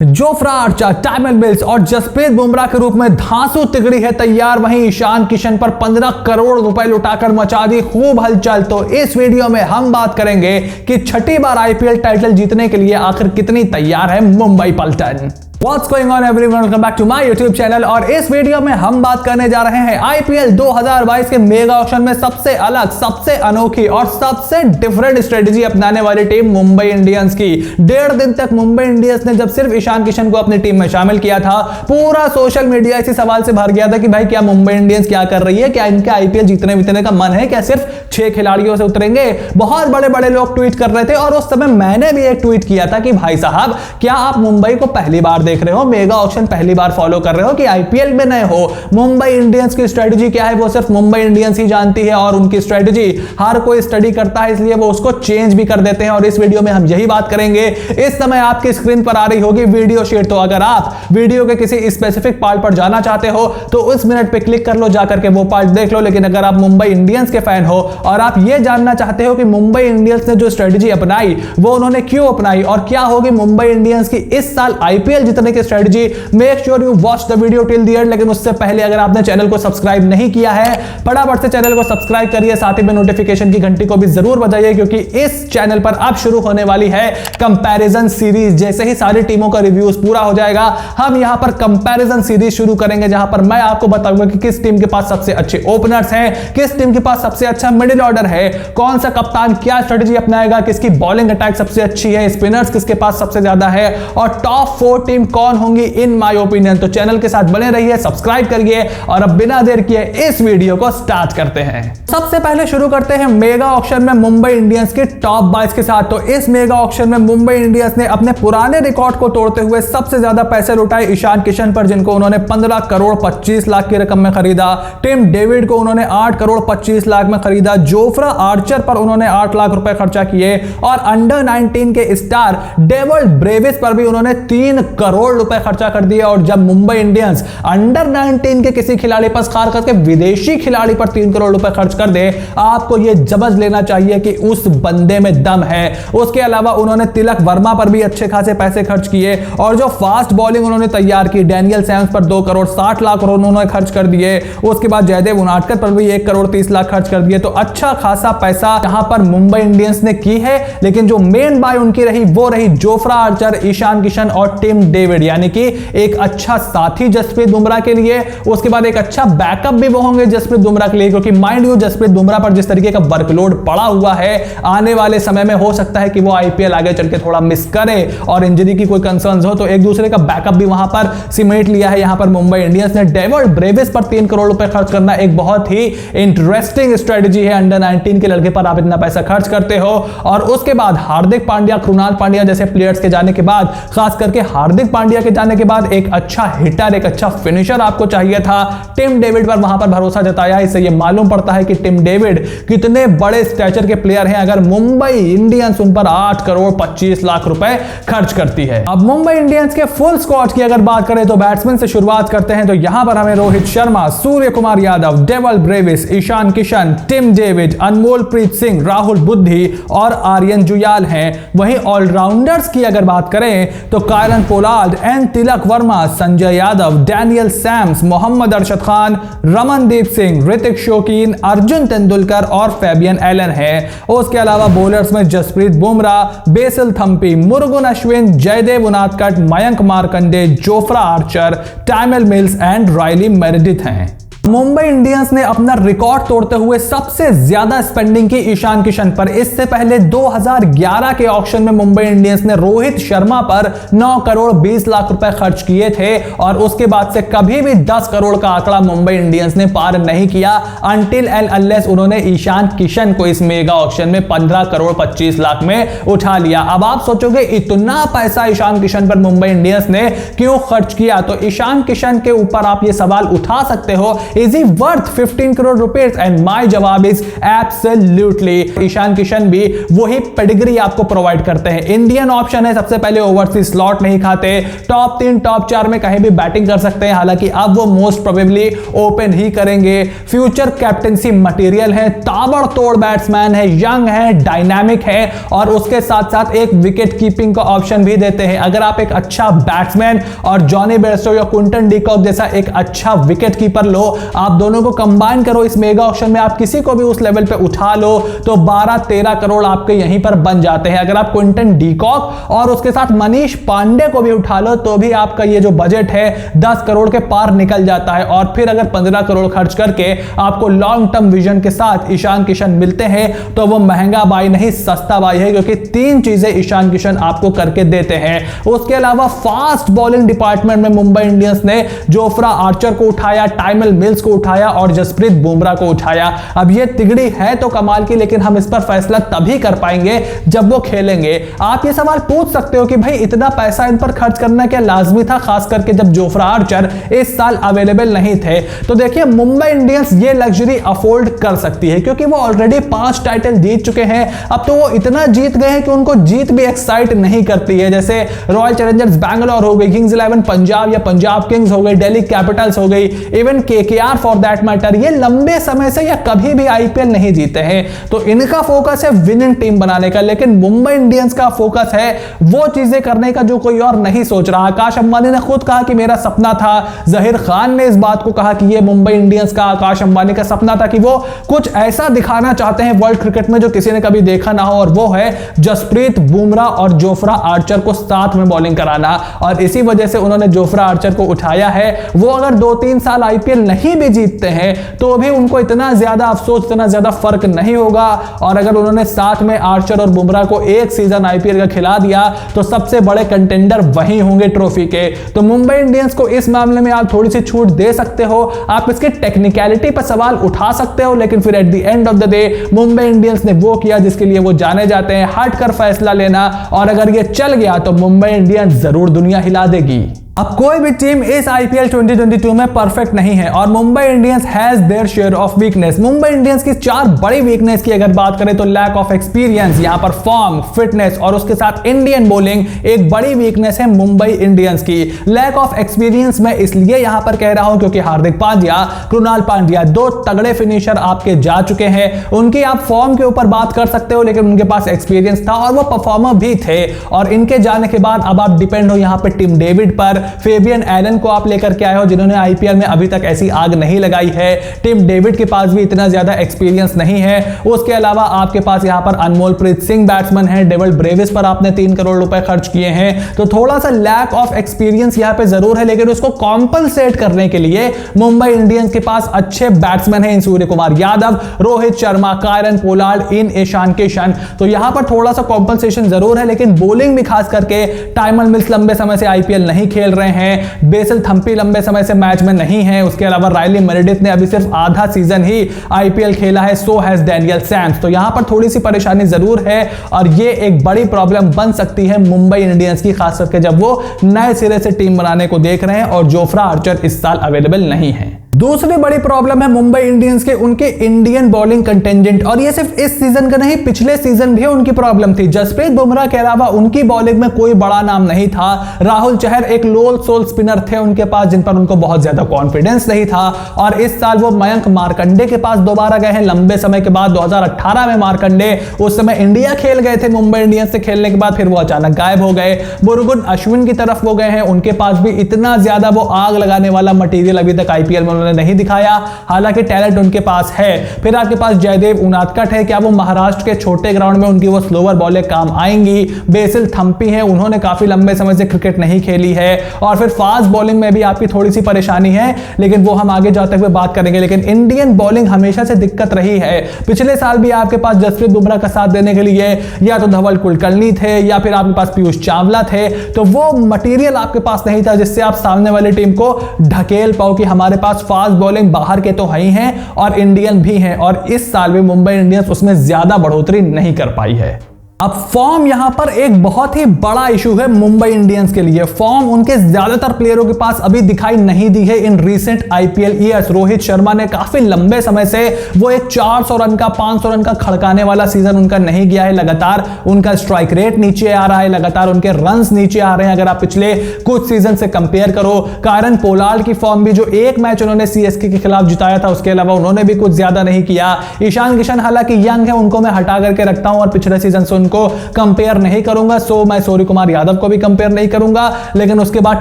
Jofra Archer, Tymal Mills और जसप्रीत बुमराह के रूप में धांसू तिगड़ी है तैयार। वहीं ईशान किशन पर 15 करोड़ रुपए लुटाकर मचा दी खूब हलचल। तो इस वीडियो में हम बात करेंगे कि छठी बार आईपीएल टाइटल जीतने के लिए आखिर कितनी तैयार है मुंबई पल्टन। What's going on everyone? Welcome back to my YouTube channel। और इस वीडियो में हम बात करने जा रहे हैं आईपीएल 2022 के मेगा ऑक्शन में सबसे अलग, सबसे अनोखी और सबसे डिफरेंट स्ट्रेटेजी अपनाने वाली टीम मुंबई इंडियंस की। 1.5 दिन तक मुंबई इंडियंस ने जब सिर्फ ईशान किशन को अपनी टीम में शामिल किया था, पूरा सोशल मीडिया इसी सवाल से भर गया था कि भाई क्या मुंबई इंडियंस क्या कर रही है, क्या इनके आईपीएल जीतने का मन है, क्या सिर्फ 6 खिलाड़ियों से उतरेंगे। बहुत बड़े बड़े लोग ट्वीट कर रहे थे और उस समय मैंने भी एक ट्वीट किया था कि भाई साहब क्या आप मुंबई को पहली बार देख रहे हो, मेगा ऑक्शन पहली बार फॉलो कर रहे हो कि आईपीएल में नए हो। मुंबई इंडियंस की स्ट्रेटजी क्या है वो सिर्फ मुंबई इंडियंस ही जानती है और उनकी स्ट्रेटजी हर कोई स्टडी करता है, इसलिए वो उसको चेंज भी कर देते हैं। और इस वीडियो में हम यही बात करेंगे। इस समय आपकी स्क्रीन पर आ रही होगी वीडियो शीट, तो अगर आप वीडियो के किसी स्पेसिफिक पार्ट पर जाना चाहते हो तो उस मिनट पे क्लिक कर लो, जाकर के वो पार्ट देख लो। लेकिन अगर आप मुंबई इंडियंस के फैन हो और आप ये जानना चाहते हो कि मुंबई इंडियंस ने जो स्ट्रेटजी अपनाई वो उन्होंने क्यों अपनाई और क्या होगी मुंबई इंडियंस की इस साल आईपीएल जीतने की strategy, make sure you watch the video till the end. लेकिन उससे पहले अगर आपने चैनल को सब्सक्राइब नहीं किया है, फटाफट से चैनल को सब्सक्राइब करिए, साथ ही में नोटिफिकेशन की घंटी को भी जरूर बजाइए, क्योंकि इस चैनल पर अब शुरू होने वाली है कंपैरिजन सीरीज। जैसे ही सारी टीमों का रिव्यूज पूरा हो जाएगा, हम यहां पर कंपैरिजन सीरीज शुरू करेंगे, जहां पर मैं आपको बताऊंगा कि किस टीम के पास सबसे अच्छे ओपनर्स हैं, किस टीम के पास सबसे अच्छा मिडिल ऑर्डर है, कौन सा कप्तान क्या स्ट्रेटजी अपनाएगा, किसकी बॉलिंग अटैक सबसे अच्छी है, स्पिनर्स किसके पास सबसे ज्यादा है और टॉप 4 टीम कौन होंगी इन माय ओपिनियन। तो चैनल के साथ बने रहिए, सब्सक्राइब करिए और अब बिना देर किए इस वीडियो को स्टार्ट करते हैं। सबसे पहले शुरू करते हैं मेगा ऑक्शन में मुंबई इंडियंस के टॉप बाइज के साथ। तो इस मेगा ऑक्शन में मुंबई इंडियंस ने अपने पुराने रिकॉर्ड को तोड़ते हुए सबसे ज्यादा पैसे लुटाए ईशान किशन पर, जिनको उन्होंने 15 करोड़ 25 लाख की रकम में खरीदा। टिम डेविड को उन्होंने 8 करोड़ 25 लाख में खरीदा। जोफ्रा आर्चर पर उन्होंने 8 लाख रुपए खर्चा किए और अंडर 19 के स्टार डेवल ब्रेविस पर भी उन्होंने 3 करोड़ रुपए खर्चा कर दिए। और जब मुंबई इंडियंस अंडर 19 के किसी खिलाड़ी पर, खास करके विदेशी खिलाड़ी पर 3 करोड़ रुपए खर्च कर दे, आपको यह समझ लेना चाहिए कि उस बंदे में दम है। उसके अलावा उन्होंने तिलक वर्मा पर भी अच्छे खासे पैसे खर्च किए और जो फास्ट बॉलिंग उन्होंने तैयार की, डैनियल सैम्स पर 2 करोड़ 60 लाख उन्होंने खर्च कर दिए। उसके बाद जयदेव उनादकर पर भी 1 करोड़ 30 लाख खर्च कर दिए। तो अच्छा खासा पैसा यहां पर मुंबई इंडियंस ने की है। लेकिन जो मेन बाय उनकी रही वो रही जोफ्रा आर्चर, ईशान किशन और टिम डेविड, यानी कि एक अच्छा साथी जसप्रीत बुमराह के लिए। उसके बाद एक अच्छा बैकअप भी वो होंगे जसप्रीत बुमराह के लिए, क्योंकि माइंड यू जसप्रीत बुमराह पर जिस तरीके का वर्कलोड पड़ा हुआ है, आने वाले समय में हो सकता है कि वो आईपीएल आगे चल के थोड़ा मिस करे और इंजरी की कोई कंसर्न्स हो, तो एक दूसरे का बैकअप भी वहां पर सिमेट लिया है यहां पर मुंबई इंडियंस ने। डेवल ब्रेविस पर 3 करोड़ रुपए खर्च करना एक बहुत ही इंटरेस्टिंग स्ट्रेटजी है। अंडर 19 के लड़के पर आप इतना पैसा खर्च करते हो और उसके बाद हार्दिक पांड्या, कृणाल पांड्या जैसे प्लेयर्स के जाने के बाद, खास करके हार्दिक पांड्या के जाने के बाद एक अच्छा हिटर, एक अच्छा फिनिशर आपको चाहिए था। टिम डेविड पर वहां पर भरोसा जताया। इससे यह मालूम पड़ता है कि टिम डेविड कितने बड़े स्टैचर के प्लेयर हैं अगर मुंबई इंडियंस उन पर 8 करोड़ 25 लाख रुपए खर्च करती है। अब मुंबई इंडियंस के फुल स्क्वाड की अगर बात करें तो बैट्समैन से शुरुआत करते हैं। तो यहां पर हमें Rohit Sharma, Surya Kumar Yadav, Dewald Brevis, Ishan Kishan, Tim David, Anmol Preet Singh, Rahul Buddhi और आर्यन जुयाल हैं। वहीं ऑलराउंडर्स की अगर बात करें तो Kieron Pollard, N Tilak Varma, Sanjay Yadav, Daniel Sams, Mohammad Arshad Khan, Ramandeep Singh, Hrithik Shokeen, Arjun Tendulkar और फैबियन एलन है। उसके अलावा बॉलर्स में Jasprit Bumrah, Basil Thampi, Murugan Ashwin, Jaydev Unadkat, Mayank Markande, Jofra Archer, Tymal Mills and Riley Meredith हैं। मुंबई इंडियंस ने अपना रिकॉर्ड तोड़ते हुए सबसे ज्यादा स्पेंडिंग की ईशान किशन पर। इससे पहले 2011 के ऑक्शन में मुंबई इंडियंस ने रोहित शर्मा पर 9 करोड़ 20 लाख रुपए खर्च किए थे और उसके बाद से कभी भी 10 करोड़ का आंकड़ा मुंबई इंडियंस ने पार नहीं किया, अनटिल एंड अनलेस उन्होंने ईशान किशन को इस मेगा ऑक्शन में 15 करोड़ 25 लाख में उठा लिया। अब आप सोचोगे इतना पैसा ईशान किशन पर मुंबई इंडियंस ने क्यों खर्च किया, तो ईशान किशन के ऊपर आप ये सवाल उठा सकते हो। Is he worth 15 crore rupees? And my जवाब इज एब्सोल्युटली। ईशान किशन भी वही पेडिग्री आपको प्रोवाइड करते हैं। इंडियन ऑप्शन है, सबसे पहले ओवरसीज स्लॉट नहीं खाते, टॉप 3 टॉप 4 में कहीं भी बैटिंग कर सकते हैं, हालांकि अब वो मोस्ट प्रोबेबली ओपन ही करेंगे। फ्यूचर कैप्टेंसी मटेरियल है, ताबड़तोड़ बैट्समैन है, यंग है, डायनामिक है और उसके साथ साथ एक विकेट कीपिंग का ऑप्शन भी देते हैं। अगर आप एक अच्छा बैट्समैन और जॉनी बेयरस्टो या क्विंटन डी कॉक जैसा एक अच्छा विकेट कीपर लो, आप दोनों को कंबाइन करो इस मेगा ऑक्शन में, आप किसी को भी उस लेवल पे उठा लो तो 12-13 करोड़ आपके यहीं पर बन जाते हैं। अगर आप क्विंटन डी कॉक और उसके साथ मनीष पांडे को भी उठा लो तो भी आपका ये जो बजट है 10 करोड़ के पार निकल जाता है। और फिर अगर 15 करोड़ खर्च करके आपको लॉन्ग टर्म विजन के साथ ईशान किशन मिलते हैं तो वो महंगा बाई नहीं सस्ता बाई है, क्योंकि 3 चीजें ईशान किशन आपको करके देते हैं। उसके अलावा फास्ट बॉलिंग डिपार्टमेंट में मुंबई इंडियंस ने जोफ्रा आर्चर को उठाया, टाइमल मिल्स को उठाया और जसप्रीत बुमराह को उठाया। अब ये तिगड़ी है तो कमाल की, लेकिन हम इस पर फैसला तभी कर पाएंगे जब वो खेलेंगे। आप ये सवाल पूछ सकते हो कि भाई इतना पैसा इन पर खर्च करना क्या लाजमी था, खास करके जब जोफ्रा आर्चर इस साल अवेलेबल नहीं थे। तो देखिए मुंबई इंडियंस ये लग्जरी अफोर्ड कर सकती है, क्योंकि वो ऑलरेडी 5 टाइटल जीत चुके हैं। अब तो वो इतना जीत गए हैं कि उनको जीत भी एक्साइट नहीं करती है। जैसे रॉयल चैलेंजर्स बैंगलोर हो गई, किंग्स 11 पंजाब या पंजाब किंग्स हो गई, दिल्ली कैपिटल्स हो गई, even KKR for that matter, ये लंबे समय से या कभी भी आईपीएल नहीं जीते हैं। तो इनका फोकस है विनिंग टीम बनाने का, लेकिन मुंबई इंडियंस का फोकस है वो चीजें करने का जो कोई और नहीं सोच रहा। आकाश अंबानी ने खुद कहा कि मेरा सपना था, जहीर खान ने इस बात को कहा कि ये मुंबई इंडियंस का, आकाश अंबानी का सपना था कि वो कुछ ऐसा दिखाना चाहते हैं वर्ल्ड क्रिकेट में जो किसी ने कभी देखा ना हो, और वो है जसप्रीत बुमराह और जोफ्रा आर्चर को साथ में बॉलिंग कराना। और इसी वजह से उन्होंने जोफ्रा आर्चर को उठाया है। वो अगर 2-3 साल आईपीएल नहीं भी जीतते हैं तो भी उनको इतना ज्यादा अफसोस, इतना ज्यादा फर्क नहीं होगा। और अगर उन्होंने साथ में आर्चर और बुमराह को एक सीजन आईपीएल का खिला दिया तो सबसे बड़े कंटेंडर वही होंगे ट्रॉफी के। तो मुंबई इंडियंस को इस मामले में आप थोड़ी सी छूट दे सकते हो, आप इसके टेक्निकलिटी पर सवाल उठा सकते हो, लेकिन फिर at the end of the day Mumbai Indians ने वो किया जिसके लिए वो जाने जाते हैं, हटकर फैसला लेना। और अगर ये चल गया तो मुंबई इंडियंस जरूर दुनिया हिला देगी। अब कोई भी टीम इस आईपीएल 2022 में परफेक्ट नहीं है और Mumbai Indians has their share of weakness. Mumbai Indians की 4 बड़ी वीकनेस की अगर बात करें तो लैक ऑफ एक्सपीरियंस, यहां पर फॉर्म, फिटनेस और उसके साथ इंडियन बॉलिंग एक बड़ी वीकनेस है मुंबई इंडियंस की। लैक ऑफ एक्सपीरियंस मैं इसलिए यहां पर कह रहा हूं क्योंकि हार्दिक पांड्या, कृणाल पांड्या 2 तगड़े फिनिशर आपके जा चुके हैं। उनकी आप फॉर्म के ऊपर बात कर सकते हो, लेकिन उनके पास एक्सपीरियंस था और वो परफॉर्मर भी थे। और इनके जाने के बाद अब आप डिपेंड हो यहां पर टिम डेविड पर, फेबियन एलन को आप लेकर के आए हो जिन्होंने आईपीएल में अभी तक ऐसी आग नहीं लगाई है। टिम डेविड के पास भी इतना ज्यादा एक्सपीरियंस नहीं है। उसके अलावा आपके पास यहां पर अनमोलप्रीत सिंह बैट्समैन है, डेविड ब्रेविस पर आपने 3 करोड़ रुपए खर्च किए हैं। तो थोड़ा सा लैक ऑफ एक्सपीरियंस यहां पे जरूर है, लेकिन उसको कॉम्पनसेट करने के लिए मुंबई इंडियंस के पास अच्छे बैट्समैन हैं, सूर्य कुमार यादव, रोहित शर्मा, कायरन पोलार्ड, इन ईशान किशन। तो यहां पर थोड़ा सा कॉम्पनसेशन जरूर है, लेकिन बॉलिंग भी खास करके टाइमल मिल्स लंबे समय से आईपीएल नहीं खेल रहे हैं, बेसिल थम्पी लंबे समय से मैच में नहीं है। उसके अलावा रायली मेरेडिथ ने अभी सिर्फ आधा सीजन ही आईपीएल खेला है, सो हैज डैनियल सैम्स। तो यहां पर थोड़ी सी परेशानी जरूर है और ये एक बड़ी प्रॉब्लम बन सकती है मुंबई इंडियंस की, खास करके जब वो नए सिरे से टीम बनाने को देख रहे हैं और जोफ्रा आर्चर इस साल अवेलेबल नहीं है। दूसरी बड़ी प्रॉब्लम है मुंबई इंडियंस के उनके इंडियन बॉलिंग कंटेंजेंट, और ये सिर्फ इस सीजन का नहीं, पिछले सीजन भी उनकी प्रॉब्लम थी। जसप्रीत बुमराह के अलावा उनकी बॉलिंग में कोई बड़ा नाम नहीं था। राहुल चहर एक लोल सोल स्पिनर थे उनके पास जिन पर उनको बहुत ज्यादा कॉन्फिडेंस नहीं था। और इस साल वो मयंक मार्कंडे के पास दोबारा गए हैं लंबे समय के बाद। 2018 में मार्कंडे उस समय इंडिया खेल गए थे मुंबई इंडियंस से खेलने के बाद, फिर वो अचानक गायब हो गए। मुरुगन अश्विन की तरफ वो गए हैं, उनके पास भी इतना ज्यादा वो आग लगाने वाला मटेरियल अभी तक आईपीएल में नहीं दिखाया, हालांकि टैलेंट उनके पास है। फिर आपके पास जयदेव उनादकट है, क्या वो महाराष्ट्र के छोटे ग्राउंड में उनकी वो स्लोवर बॉलें काम आएंगी? बेसिल थम्पी है, उन्होंने काफी लंबे समय से क्रिकेट नहीं खेली है। और फिर फास्ट बॉलिंग में भी आपकी थोड़ी सी परेशानी है, लेकिन वो हम आगे जाते हुए बात करेंगे। लेकिन इंडियन बॉलिंग हमेशा से दिक्कत रही है। पिछले साल भी आपके पास जसप्रीत बुमराह का साथ देने के लिए या तो धवल कुलकर्णी थे या फिर आपके पास पीयूष चावला थे, तो वो मटेरियल आपके पास नहीं था जिससे आप सामने वाली टीम को ढकेल पाओ कि हमारे पास फास्ट बॉलिंग बाहर के तो ही हैं और इंडियन भी हैं। और इस साल भी मुंबई इंडियंस उसमें ज्यादा बढ़ोतरी नहीं कर पाई है। अब फॉर्म यहां पर एक बहुत ही बड़ा इशू है मुंबई इंडियंस के लिए। फॉर्म उनके ज्यादातर प्लेयरों के पास अभी दिखाई नहीं दी है in recent IPL years. Rohit Sharma ने काफी लंबे समय से वो एक 400 रन का 500 रन का खड़काने वाला सीजन उनका नहीं गया है। लगातार उनका स्ट्राइक रेट नीचे आ रहा है, लगातार उनके रन्स नीचे आ रहे हैं। अगर आप पिछले कुछ सीजन से कंपेयर करो, कायरन पोलार्ड की फॉर्म भी जो एक मैच उन्होंने सीएसके के खिलाफ जिताया था, उसके अलावा उन्होंने भी कुछ ज्यादा नहीं किया। ईशान किशन हालांकि यंग है, उनको मैं हटा करके रखता हूं और पिछले सीजन से को कंपेयर नहीं करूंगा। सो मैं सूर्य कुमार यादव को भी कंपेयर नहीं करूंगा। लेकिन उसके बाद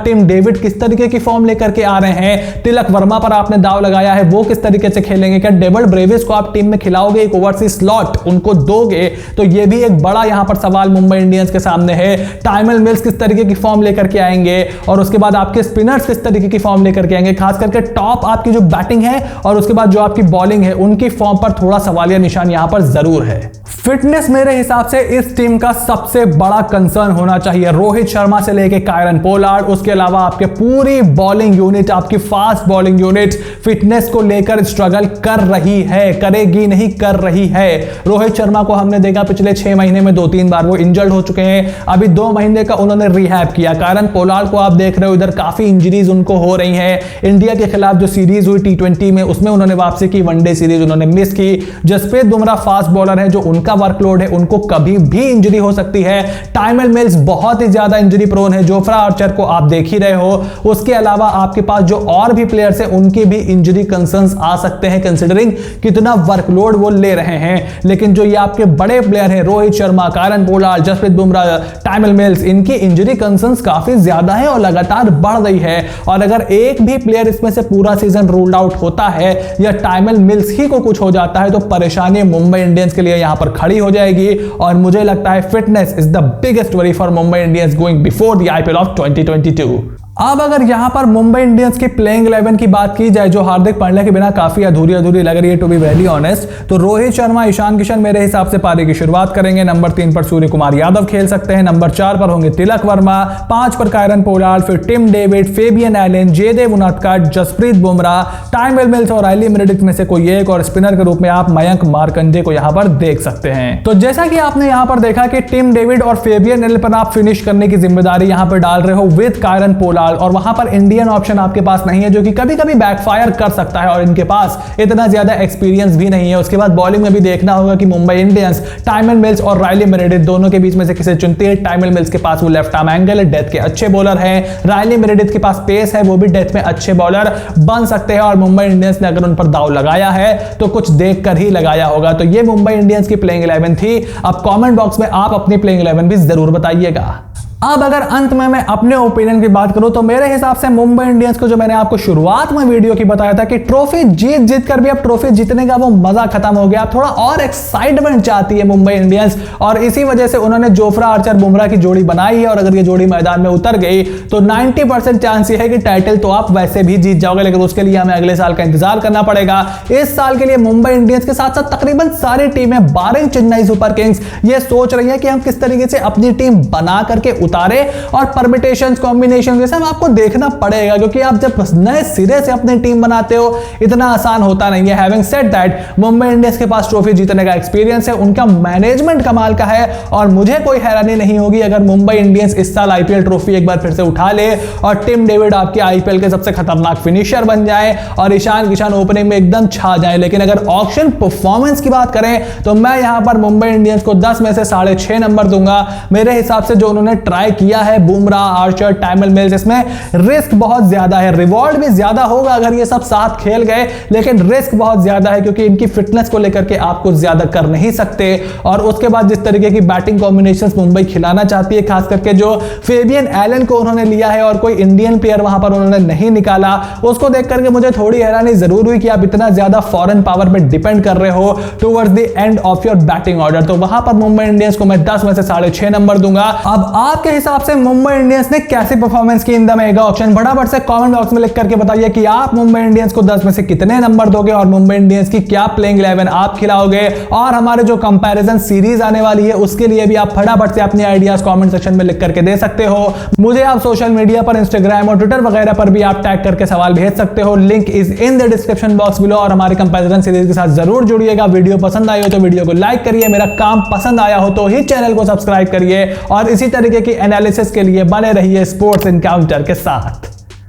टिम डेविड किस तरीके की फॉर्म लेकर के आ रहे हैं, तिलक वर्मा पर आपने दाव लगाया है, वो किस तरीके से खेलेंगे, क्या डेविड ब्रेविस को आप टीम में खिलाओगे, एक ओवरसीज स्लॉट उनको दोगे, तो ये भी एक बड़ा यहां पर सवाल मुंबई इंडियंस के सामने है। टाइमल मिल्स किस तरीके की फॉर्म लेकर के आएंगे और उसके बाद आपके स्पिनर्स किस तरीके की फॉर्म लेकर के आएंगे। खास करके टॉप आपकी जो बैटिंग है और उसके बाद जो आपकी बॉलिंग है, उनकी फॉर्म पर थोड़ा सवालिया निशान यहां पर जरूर है। फिटनेस मेरे हिसाब से इस टीम का सबसे बड़ा कंसर्न होना चाहिए। रोहित शर्मा से लेके कायरन पोलार्ड, उसके अलावा आपके पूरी बॉलिंग यूनिट, आपकी फास्ट बॉलिंग यूनिट फिटनेस को लेकर स्ट्रगल कर रही है, करेगी नहीं कर रही है। रोहित शर्मा को हमने देखा पिछले 6 महीने में 2-3 बार वो इंजर्ड हो चुके हैं। अभी 2 महीने का उन्होंने रिहैब किया। कायरन पोलार्ड को आप देख रहे हो, इधर काफी इंजरीज उनको हो रही हैं। इंडिया के खिलाफ जो सीरीज हुई T20 में, उसमें उन्होंने वापसी की, वनडे सीरीज उन्होंने मिस की। जसप्रीत बुमराह फास्ट बॉलर है, जो उनका वर्कलोड है, उनको कभी भी इंजरी हो सकती है। टाइमल मिल्स बहुत ही ज्यादा इंजरी प्रोन है। जोफ्रा आर्चर को आप देख ही रहे हो। उसके अलावा आपके पास जो और भी प्लेयर्स हैं, उनके भी इंजरी कंसर्न्स आ सकते हैं, कंसीडरिंग कितना वर्कलोड वो ले रहे हैं। लेकिन जो ये आपके बड़े प्लेयर हैं, Rohit Sharma, Kieron Pollard, Jasprit Bumrah, Tymal Mills, इनकी इंजरी कंसर्न्स काफी ज्यादा है और लगातार बढ़ रही है। और अगर एक भी प्लेयर इसमें से पूरा सीजन रूल्ड आउट होता है या टाइमल मिल्स ही को कुछ हो जाता है, तो परेशानी मुंबई इंडियंस के लिए यहां पर खड़ी हो जाएगी। और मुझे लगता है fitness is the biggest worry for Mumbai Indians going before the IPL of 2022। अब अगर यहां पर मुंबई इंडियंस की प्लेइंग 11 की बात की जाए, जो हार्दिक पांड्या के बिना काफी अधूरी लग रही है टू बी वेरी ऑनेस्ट, तो रोहित शर्मा, ईशान किशन मेरे हिसाब से पारी की शुरुआत करेंगे। नंबर 3 पर सूर्य कुमार यादव खेल सकते हैं। नंबर 4 पर होंगे तिलक वर्मा, 5 पर कायरन पोलार्ड, फिर Tim David, Fabian Allen, Jaydev Unadkat, Jasprit Bumrah, Tymal Mills और रायली मेरेडिथ में से कोई एक, और स्पिनर के रूप में आप मयंक मार्कंडे को यहां पर देख सकते हैं। तो जैसा कि आपने यहां पर देखा कि टिम डेविड और फेबियन एलन पर आप फिनिश करने की जिम्मेदारी यहां पर डाल रहे हो विद कायरन पोलार्ड, और वहां पर इंडियन ऑप्शन आपके पास नहीं है, जो कि कभी कभी बैकफायर कर सकता है और इनके पास इतना ज्यादा एक्सपीरियंस भी नहीं है। उसके बाद बॉलिंग में भी देखना होगा कि मुंबई इंडियंस टाइमल मिल्स और रायली मेरेडिथ दोनों के बीच में से किसे चुनती है। टाइमल मिल्स के पास वो लेफ्ट आर्म एंगल है, डेथ के अच्छे बॉलर हैं। रायली मेरेडिथ के पास पेस है, वो भी डेथ में अच्छे बॉलर बन सकते हैं। और मुंबई इंडियंस ने अगर उन पर दाव लगाया है तो कुछ देख कर ही लगाया होगा। तो ये मुंबई इंडियंस की प्लेइंग 11 थी। अब कमेंट बॉक्स में आप अपनी प्लेइंग 11 भी जरूर बताइएगा। अब अगर अंत में मैं अपने ओपिनियन की बात करूं, तो मेरे हिसाब से मुंबई इंडियंस को, जो मैंने आपको शुरुआत में वीडियो की बताया था कि ट्रॉफी जीत कर भी अब ट्रॉफी जीतने का वो मजा खत्म हो गया। थोड़ा और एक्साइटमेंट चाहती है मुंबई इंडियंस, और इसी वजह से उन्होंने जोफ्रा आर्चर बुमराह की जोड़ी बनाई है। और अगर ये जोड़ी मैदान में उतर गई तो 90% चांस ये है कि टाइटल तो आप वैसे भी जीत जाओगे, लेकिन उसके लिए हमें अगले साल का इंतजार करना पड़ेगा। इस साल के लिए मुंबई इंडियंस के साथ साथ तकरीबन सारी टीमें, बारिंग चेन्नई सुपर किंग्स, ये सोच रही है कि हम किस तरीके से अपनी टीम बना करके उतारे, और परमिटेशंस, कॉम्बिनेशन ये सब आपको देखना पड़ेगा, क्योंकि आप जब नए सिरे से अपनी टीम बनाते हो इतना आसान होता नहीं है। Having said that, Mumbai Indians के पास ट्रॉफी जीतने का एक्सपीरियंस है, उनका मैनेजमेंट कमाल का है, और मुझे कोई हैरानी नहीं होगी अगर मुंबई इंडियंस इस साल आईपीएल ट्रॉफी एक बार फिर से उठा ले और टिम डेविड आपके आईपीएल के सबसे खतरनाक फिनिशर बन जाए और ईशान किशन ओपनिंग में एकदम छा जाए। लेकिन अगर ऑक्शन परफॉर्मेंस की बात करें तो मैं यहां पर मुंबई इंडियंस को 10 में से 6.5 नंबर दूंगा। मेरे हिसाब से जो उन्होंने ट्राई किया है, बुमराह, आर्चर, टाइमल मिल्स, इसमें रिस्क बहुत ज्यादा है। रिवॉर्ड भी ज्यादा होगा अगर ये सब साथ खेल गए, लेकिन रिस्क बहुत ज्यादा है क्योंकि इनकी फिटनेस को लेकर के आप कुछ ज्यादा कर नहीं सकते। और उसके बाद जिस तरीके की बैटिंग कॉम्बिनेशंस मुंबई खिलाना चाहती है, खास करके जो फेबियन एलन को उन्होंने लिया है और कोई इंडियन प्लेयर वहां पर उन्होंने नहीं निकाला, उसको देख करके मुझे थोड़ी हैरानी जरूर हुई कि आप इतना ज्यादा फॉरेन पावर पे डिपेंड कर रहे हो towards the end of your batting order. तो वहां पर मुंबई इंडियंस को मैं 10 में से 6.5 नंबर दूंगा। अब आपके आपके हिसाब से मुंबई इंडियंस ने कैसी परफॉर्मेंस की इन द मेगा ऑक्शन? फटाफट से कमेंट बॉक्स में लिख करके बताइए कि आप मुंबई इंडियंस को 10 में से कितने नंबर दोगे और मुंबई इंडियंस की क्या प्लेइंग 11 आप खिलाओगे। और हमारे जो कंपैरिजन सीरीज आने वाली है उसके लिए भी आप फटाफट से अपने आइडियाज कमेंट सेक्शन में लिख करके दे सकते हो। मुझे आप सोशल मीडिया पर इंस्टाग्राम और ट्विटर वगैरह पर भी आप टैग करके सवाल भेज सकते हो। Link is in the description box below. और हमारी कंपैरिजन सीरीज के साथ जरूर जुड़िएगा। वीडियो पसंद आई हो तो वीडियो को लाइक करिए, मेरा काम पसंद आया हो तो ही चैनल को सब्सक्राइब करिए और इसी तरीके की एनालिसिस के लिए बने रहिए स्पोर्ट्स एनकाउंटर के साथ।